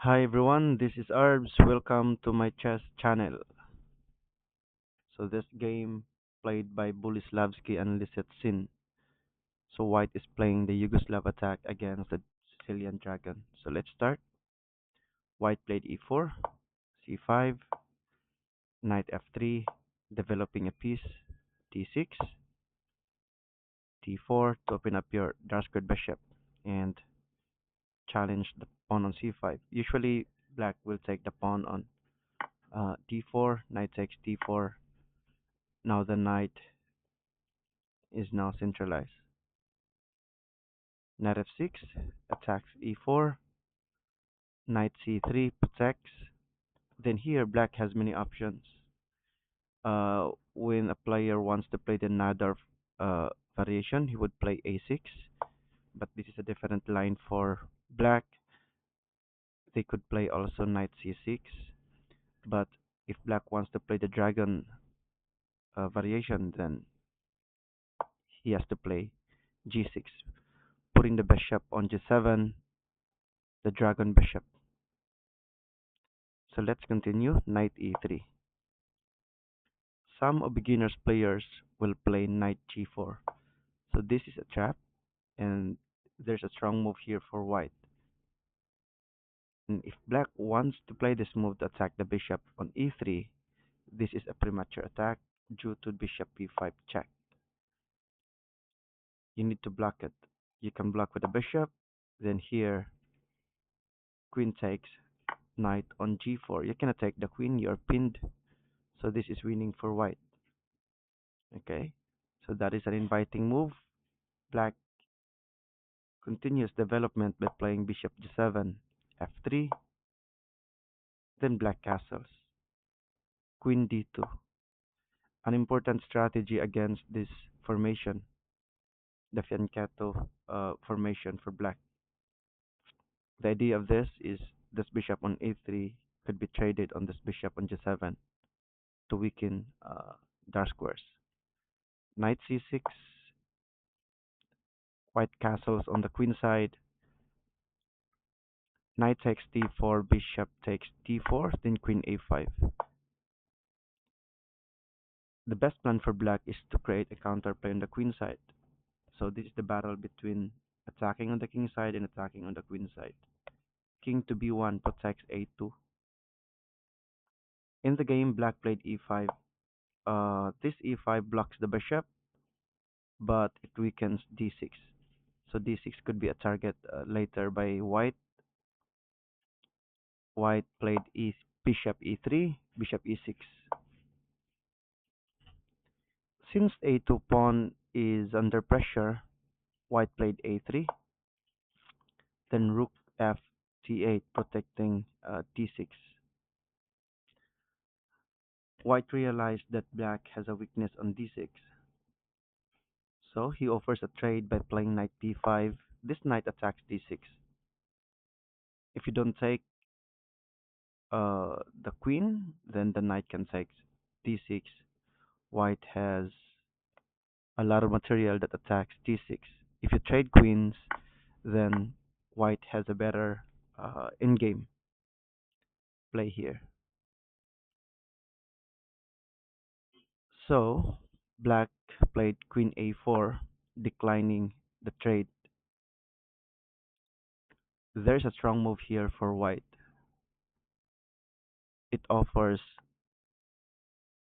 Hi everyone, this is Arbs. Welcome to my chess channel. So this game played by Boleslavsky and Sin. So White is playing the Yugoslav attack against the Sicilian Dragon. So let's start. White played e4, c5, knight f3, developing a piece, d6, d4 to open up your dark squared bishop and challenge the pawn on c5. Usually black will take the pawn on d4, knight takes d4. Now the knight is now centralized. Knight f6 attacks e4, knight c3 protects. Then here black has many options. When a player wants to play the Nadar variation, he would play a6, but this is a different line for black. They could play also knight c6, but if black wants to play the dragon variation, then he has to play g6, putting the bishop on g7, the dragon bishop. So let's continue, knight e3. Some of beginners players will play knight g4. So this is a trap, and there's a strong move here for white. And if black wants to play this move to attack the bishop on e3, this is a premature attack due to bishop b5 check. You need to block it. You can block with the bishop, then here queen takes, knight on g4. You cannot take the queen, you're pinned. So this is winning for white. Okay, so that is an inviting move. Black continues development by playing bishop g7, f3, then black castles, queen d2. An important strategy against this formation, the fianchetto formation for black. The idea of this is this bishop on a3 could be traded on this bishop on g7 to weaken dark squares. Knight c6, white castles on the queen side. Knight takes d4, bishop takes d4, then queen a5. The best plan for black is to create a counterplay on the queen side. So this is the battle between attacking on the king side and attacking on the queen side. King to b1 protects a2. In the game, black played e5. This e5 blocks the bishop, but it weakens d6. So d6 could be a target later by white. White played bishop e3, bishop e6. Since a2 pawn is under pressure, white played a3, then rook f c8 protecting d6. White realized that black has a weakness on d6, so he offers a trade by playing knight b5. This knight attacks d6. If you don't take the queen, then the knight can take d6. White has a lot of material that attacks d6. If you trade queens, then white has a better in-game play here. So black played queen a4, declining the trade. There's a strong move here for white. It offers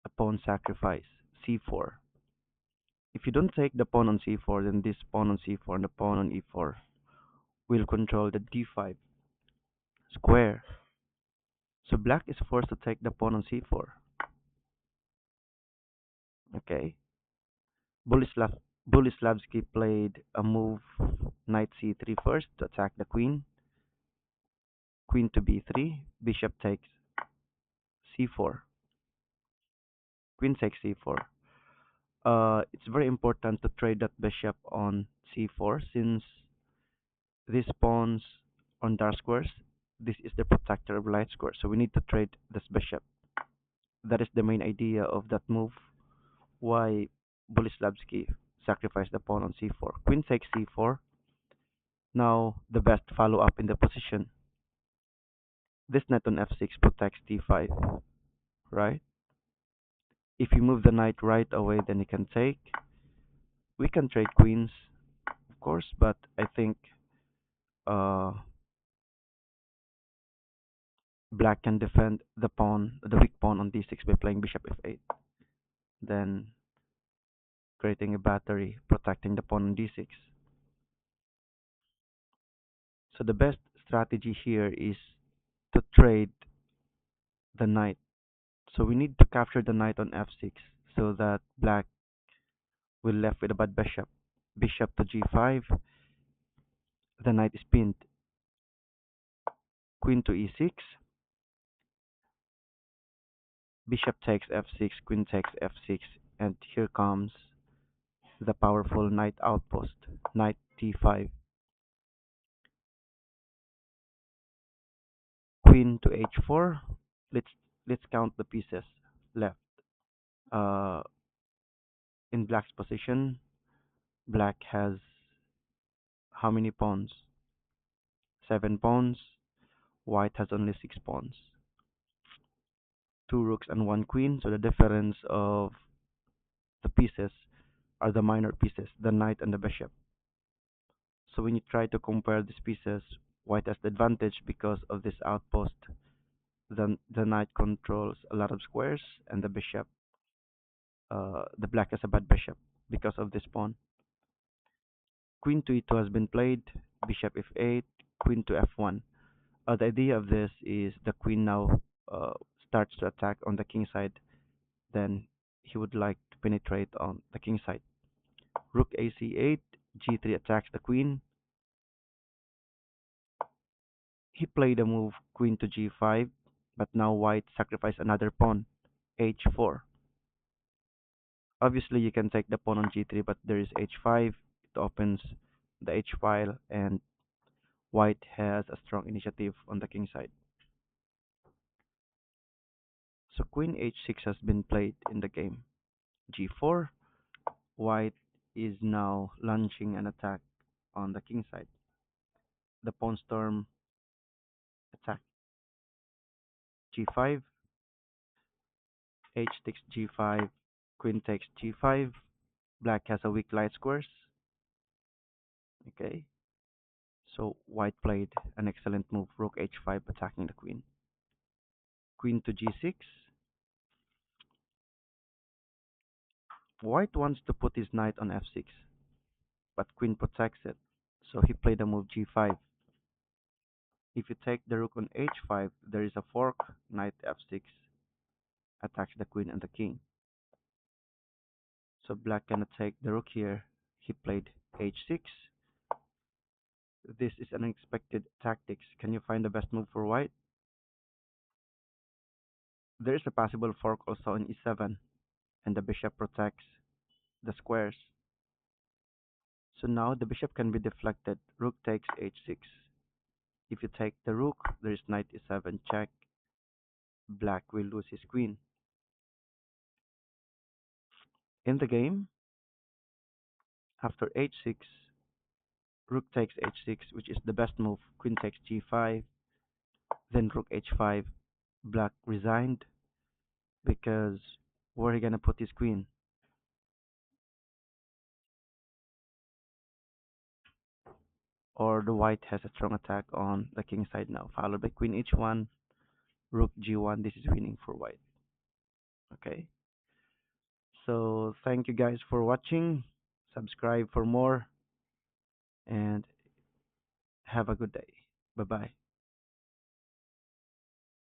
a pawn sacrifice, c4. If you don't take the pawn on c4, then this pawn on c4 and the pawn on e4 will control the d5 square. So black is forced to take the pawn on c4. Okay. Boleslavsky played a move knight c3 first to attack the queen. Queen to b3, bishop takes c4. Queen takes c4. It's very important to trade that bishop on c4 since these pawns on dark squares, this is the protector of light squares. So we need to trade this bishop. That is the main idea of that move. Why Boleslavsky sacrificed the pawn on c4. Queen takes c4. Now the best follow up in the position. This knight on f6 protects d5, right? If you move the knight right away, then you can take. We can trade queens, of course, but I think uh, black can defend the weak pawn on d6 by playing bishop f8, then creating a battery protecting the pawn on d6. So the best strategy here is to trade the knight. So we need to capture the knight on f6 so that black will left with a bad bishop. Bishop to g5, the knight is pinned. Queen to e6, bishop takes f6, queen takes f6, and here comes the powerful knight outpost, knight t5, queen to h4. Let's count the pieces left. Uh, in black's position, black has how many pawns? 7 pawns. White has only 6 pawns. 2 rooks and 1 queen. So the difference of the pieces are the minor pieces, the knight and the bishop. So when you try to compare these pieces, white has the advantage because of this outpost. The knight controls a lot of squares, and the bishop, the black has a bad bishop because of this pawn. Queen to e2 has been played, bishop f8, queen to f1. The idea of this is the queen now uh, starts to attack on the king side, then he would like to penetrate on the king side. Rook ac8, g3 attacks the queen. He played a move queen to g5, but now white sacrificed another pawn, h4. Obviously, you can take the pawn on g3, but there is h5. It opens the h file, and white has a strong initiative on the king side. So queen h6 has been played in the game. g4, white is now launching an attack on the king side. The pawn storm attack. g5, h takes g5, queen takes g5. Black has a weak light squares. Okay, so white played an excellent move, rook h5, attacking the queen. Queen to g6. White wants to put his knight on f6, but queen protects it, so he played the move g5. If you take the rook on h5, there is a fork, knight f6 attacks the queen and the king. So black cannot take the rook here. He played h6. This is unexpected tactics. Can you find the best move for white? There is a possible fork also on e7, and the bishop protects the squares. So now the bishop can be deflected. Rook takes h6. If you take the rook, there is knight e7 check. Black will lose his queen. In the game, after h6, rook takes h6, which is the best move. Queen takes g5, then rook h5. Black resigned because where are he gonna put his queen? Or the white has a strong attack on the king side now, followed by queen h1, rook g1. This is winning for white. Okay. So thank you guys for watching. Subscribe for more and have a good day. Bye bye.